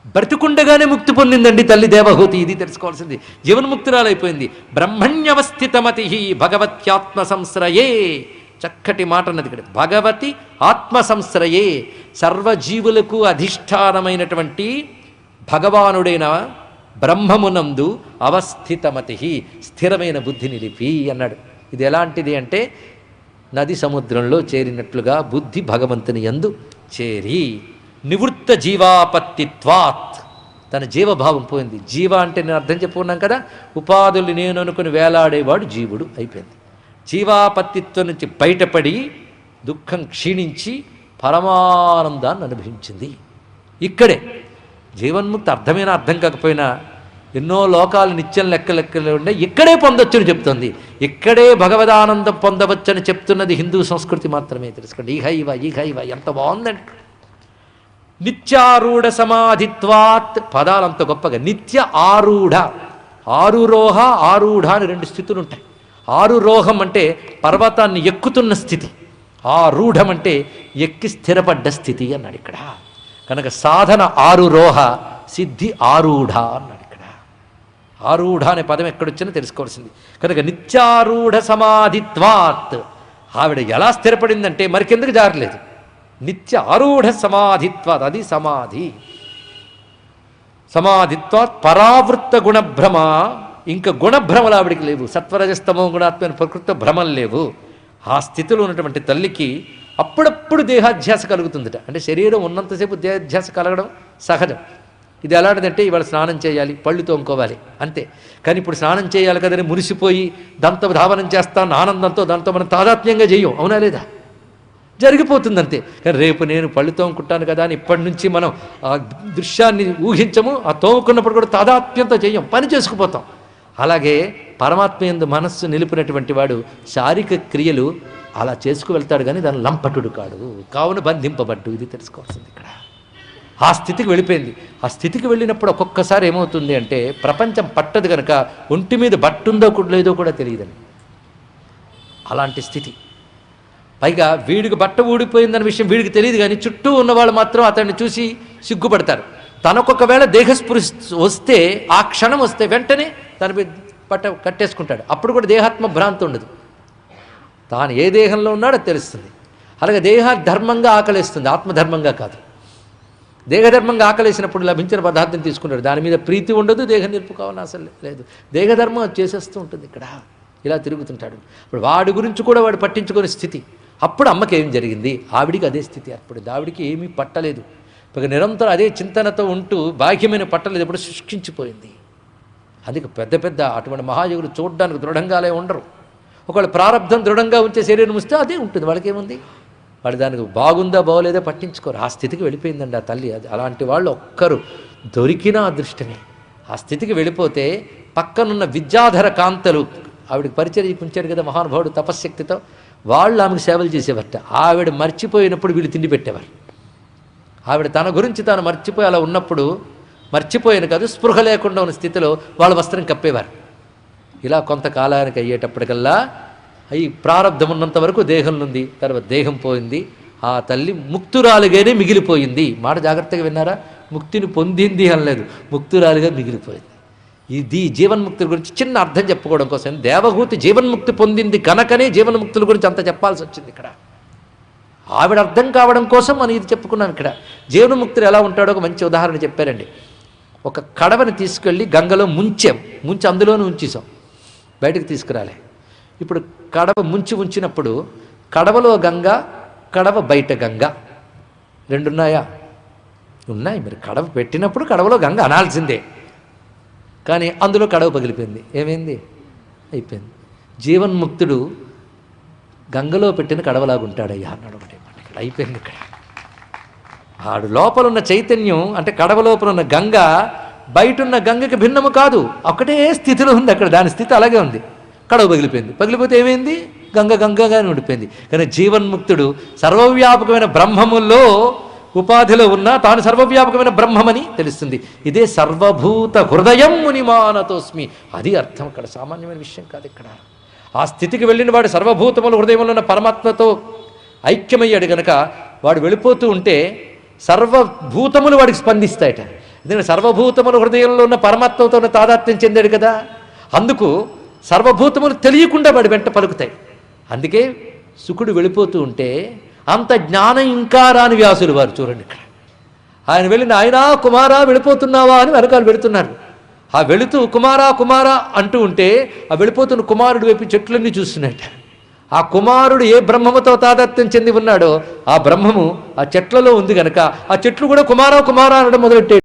బ్రతికుండగానే ముక్తి పొందిందండి తల్లి దేవహూతి. ఇది తెలుసుకోవాల్సింది. జీవన్ముక్తురాలైపోయింది. బ్రహ్మణ్యవస్థితమతి భగవత్యాత్మ సంశ్రయే. చక్కటి మాట అన్నది ఇక్కడ. భగవతి ఆత్మ సంశ్రయే, సర్వజీవులకు అధిష్టానమైనటువంటి భగవానుడైన బ్రహ్మమునందు అవస్థితమతి, స్థిరమైన బుద్ధి నిలిపి అన్నాడు. ఇది ఎలాంటిది అంటే నది సముద్రంలో చేరినట్లుగా బుద్ధి భగవంతుని యందు చేరి నివృత్త జీవాపత్తిత్వాత్, తన జీవభావం పోయింది. జీవ అంటే నేను అర్థం చెప్పుకున్నాం కదా, ఉపాధులు నేను అనుకుని వేలాడేవాడు జీవుడు అయిపోయింది. జీవాపత్తిత్వం నుంచి బయటపడి దుఃఖం క్షీణించి పరమానందాన్ని అనుభవించింది. ఇక్కడే జీవన్ముక్తి అర్థమైన అర్థం కాకపోయినా ఎన్నో లోకాలు నిత్యం లెక్కలు ఉండే ఇక్కడే పొందొచ్చని చెప్తుంది. ఇక్కడే భగవదానందం పొందవచ్చని చెప్తున్నది హిందూ సంస్కృతి మాత్రమే. తెలుసుకోండి. ఈహైవ ఎంత బాగుందండి. నిత్యారూఢ సమాధిత్వాత్, పదాలు అంత గొప్పగా. నిత్య ఆరూఢ, ఆరురోహ ఆరూఢ అని రెండు స్థితులు ఉంటాయి. ఆరురోహం అంటే పర్వతాన్ని ఎక్కుతున్న స్థితి, ఆరూఢం అంటే ఎక్కి స్థిరపడ్డ స్థితి అన్నాడు ఇక్కడ. కనుక సాధన ఆరురోహ, సిద్ధి ఆరూఢ అన్నాడు ఇక్కడ. ఆరూఢ అనే పదం ఎక్కడొచ్చినా తెలుసుకోవాల్సింది. కనుక నిత్యారూఢ సమాధిత్వాత్, ఆవిడ ఎలా స్థిరపడిందంటే మరికెందుకు జారలేదు. నిత్య ఆరూఢ సమాధిత్వాత్, అది సమాధి. సమాధిత్వాత్ పరావృత్త గుణభ్రమ, ఇంకా గుణభ్రమలు ఆవిడికి లేవు. సత్వరజస్తమో గుణాత్మైన ప్రకృత భ్రమలు లేవు. ఆ స్థితిలో ఉన్నటువంటి తల్లికి అప్పుడప్పుడు దేహాధ్యాస కలుగుతుందట. అంటే శరీరం ఉన్నంతసేపు దేహాధ్యాస కలగడం సహజం. ఇది ఎలాంటిదంటే ఇవాళ స్నానం చేయాలి, పళ్ళు తోముకోవాలి అంతే. కానీ ఇప్పుడు స్నానం చేయాలి కదని మురిసిపోయి దాంతో ధావనం చేస్తాను ఆనందంతో, దాంతో మనం తాదాత్మ్యంగా చేయం. అవునా లేదా? జరిగిపోతుంది అంతే. కానీ రేపు నేను పళ్ళు తోముకుంటాను కదా అని ఇప్పటి నుంచి మనం ఆ దృశ్యాన్ని ఊహించము. ఆ తోముకున్నప్పుడు కూడా తాదాత్మ్యంతో చేయం, పని చేసుకుపోతాం. అలాగే పరమాత్మ యందు మనస్సు నిలిపినటువంటి వాడు శారీరక క్రియలు అలా చేసుకు వెళ్తాడు, కానీ దాని లంపటుడు కాడు, కావున బంధింపబడ్డు. ఇది తెలుసుకోవాల్సింది ఇక్కడ. ఆ స్థితికి వెళ్ళిపోయింది. ఆ స్థితికి వెళ్ళినప్పుడు ఒక్కొక్కసారి ఏమవుతుంది అంటే ప్రపంచం పట్టదు కనుక ఒంటి మీద బట్టుందో లేదో కూడా తెలియదని, అలాంటి స్థితి. పైగా వీడికి బట్ట ఊడిపోయిందన్న విషయం వీడికి తెలియదు, కానీ చుట్టూ ఉన్నవాళ్ళు మాత్రం అతన్ని చూసి సిగ్గుపడతారు. తనకొకవేళ దేహస్పృహ వస్తే, ఆ క్షణం వస్తే వెంటనే తన బట్ట కట్టేసుకుంటాడు. అప్పుడు కూడా దేహాత్మ భ్రాంతి ఉండదు. తాను ఏ దేహంలో ఉన్నాడో తెలుస్తుంది. అలాగే దేహ ధర్మంగా ఆకలిస్తుంది, ఆత్మధర్మంగా కాదు. దేహధర్మంగా ఆకలేసినప్పుడు లభించిన పదార్థం తీసుకుంటాడు. దాని మీద ప్రీతి ఉండదు, దేహ నిలుపు కావాలని అసలు లేదు. దేహధర్మం చేసేస్తూ ఉంటుంది ఇక్కడ. ఇలా తిరుగుతుంటాడు. ఇప్పుడు వాడి గురించి కూడా వాడు పట్టించుకునే స్థితి. అప్పుడు అమ్మకి ఏం జరిగింది? ఆవిడికి అదే స్థితి ఏర్పడింది. ఆవిడికి ఏమీ పట్టలేదు. ఇక నిరంతరం అదే చింతనతో ఉంటూ బాహ్యమైన పట్టలేదు, ఎప్పుడు శుష్కించిపోయింది. అందుకే పెద్ద పెద్ద అటువంటి మహాయోగులు చూడడానికి దృఢంగాలే ఉండరు. ఒకవేళ ప్రారంధం దృఢంగా ఉంచే శరీరం వస్తే అదే ఉంటుంది. వాళ్ళకేముంది? వాడు దానికి బాగుందా బాగోలేదా పట్టించుకోరు. ఆ స్థితికి వెళ్ళిపోయిందండి ఆ తల్లి. అది అలాంటి వాళ్ళు ఒక్కరు దొరికినా అదృష్టమే. ఆ స్థితికి వెళ్ళిపోతే పక్కనున్న విద్యాధర కాంతలు ఆవిడకి పరిచయం ఉంచాడు కదా మహానుభావుడు తపశ్శక్తితో, వాళ్ళు ఆమెకు సేవలు చేసేవారట. ఆవిడ మర్చిపోయినప్పుడు వీళ్ళు తిండి పెట్టేవారు. ఆవిడ తన గురించి తాను మర్చిపోయి అలా ఉన్నప్పుడు, మర్చిపోయాను కాదు స్పృహ లేకుండా ఉన్న స్థితిలో వాళ్ళ వస్త్రం కప్పేవారు. ఇలా కొంతకాలానికి అయ్యేటప్పటికల్లా ఈ ప్రారంధం ఉన్నంత వరకు దేహం ఉంది, తర్వాత దేహం పోయింది. ఆ తల్లి ముక్తురాలుగానే మిగిలిపోయింది. మాట జాగ్రత్తగా విన్నారా? ముక్తిని పొందింది అనలేదు, ముక్తురాలుగా మిగిలిపోయింది. ఇది జీవన్ముక్తుల గురించి చిన్న అర్థం చెప్పుకోవడం కోసం. దేవహూతి జీవన్ముక్తి పొందింది కనుకనే జీవన్ముక్తుల గురించి అంత చెప్పాల్సి వచ్చింది ఇక్కడ. ఆవిడ అర్థం కావడం కోసం మనం ఇది చెప్పుకున్నాం ఇక్కడ. జీవన్ముక్తులు ఎలా ఉంటాడో ఒక మంచి ఉదాహరణ చెప్పారండి. ఒక కడవని తీసుకెళ్ళి గంగలో ముంచి అందులోనే ఉంచేసాం, బయటకు తీసుకురాలే. ఇప్పుడు కడవ ఉంచినప్పుడు కడవలో గంగ, కడవ బయట గంగ రెండున్నాయా? ఉన్నాయి. మరి కడవ పెట్టినప్పుడు కడవలో గంగ అనాల్సిందే. కానీ అందులో కడవ పగిలిపోయింది. ఏమైంది? అయిపోయింది. జీవన్ముక్తుడు గంగలో పెట్టిన కడవలాగుంటాడయ్యా అన్నాడు ఒకటే మాట. ఇక్కడ అయిపోయింది. ఇక్కడ ఆడు లోపల ఉన్న చైతన్యం అంటే కడవ లోపల ఉన్న గంగ బయటున్న గంగకి భిన్నము కాదు, ఒకటే స్థితిలో ఉంది అక్కడ. దాని స్థితి అలాగే ఉంది. కడవ పగిలిపోయింది. పగిలిపోతే ఏమైంది? గంగ గంగగానే ఉండిపోయింది. కానీ జీవన్ముక్తుడు సర్వవ్యాపకమైన బ్రహ్మములో ఉపాధిలో ఉన్నా తాను సర్వవ్యాపకమైన బ్రహ్మమని తెలుస్తుంది. ఇదే సర్వభూత హృదయం మునిమానతోస్మి. అది అర్థం అక్కడ. సామాన్యమైన విషయం కాదు ఇక్కడ. ఆ స్థితికి వెళ్ళిన వాడు సర్వభూతముల హృదయంలో ఉన్న పరమాత్మతో ఐక్యమయ్యాడు గనక వాడు వెళ్ళిపోతూ ఉంటే సర్వభూతములు వాడికి స్పందిస్తాయట. ఎందుకంటే సర్వభూతముల హృదయంలో ఉన్న పరమాత్మతో ఉన్న తాదాత్మ్యం చెందాడు కదా. అందుకు సర్వభూతములు తెలియకుండా వాడి వెంట పలుకుతాయి. అందుకే శుకుడు వెళ్ళిపోతూ ఉంటే అంత జ్ఞానం ఇంకా రాని వ్యాసులు వారు చూడండి. ఇక్కడ ఆయన వెళ్ళిన ఆయనా కుమారా వెళ్ళిపోతున్నావా అని వెనకాల వెళుతున్నారు. ఆ వెళుతూ కుమారా కుమారా అంటూ ఉంటే ఆ వెళ్ళిపోతున్న కుమారుడు వైపు చెట్లన్నీ చూస్తున్నట్ట. ఆ కుమారుడు ఏ బ్రహ్మముతో తాదాత్మ్యం చెంది ఉన్నాడో ఆ బ్రహ్మము ఆ చెట్లలో ఉంది గనక ఆ చెట్లు కూడా కుమారా కుమారా అనడం మొదలెట్టే